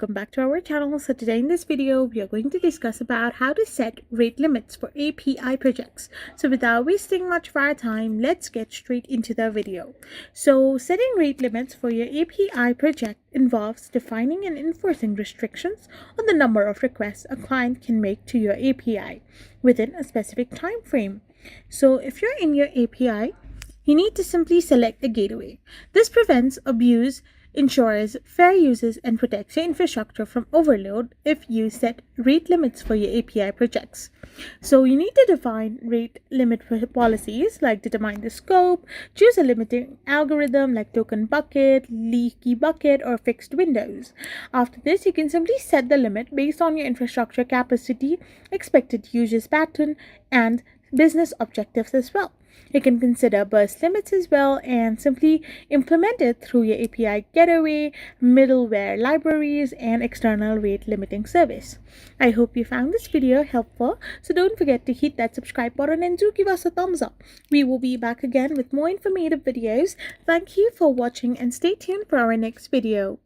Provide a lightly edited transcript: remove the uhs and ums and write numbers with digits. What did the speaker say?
welcome back to our channel. So today in this video we are going to discuss about how to set rate limits for API projects. So without wasting much of our time, let's get straight into the video. So setting rate limits for your API project involves defining and enforcing restrictions on the number of requests a client can make to your API within a specific time frame. So if you're in your API, you need to simply select a gateway. This prevents abuse, ensures fair uses, and protects your infrastructure from overload if you set rate limits for your API projects. So you need to define rate limit policies like determine the scope, choose a limiting algorithm like token bucket, leaky bucket, or fixed windows. After this, you can simply set the limit based on your infrastructure capacity, expected usage pattern, and business objectives as well. You can consider burst limits as well and simply implement it through your API gateway, middleware libraries, and external rate limiting service. I hope you found this video helpful, so don't forget to hit that subscribe button and do give us a thumbs up. We will be back again with more informative videos. Thank you for watching and stay tuned for our next video.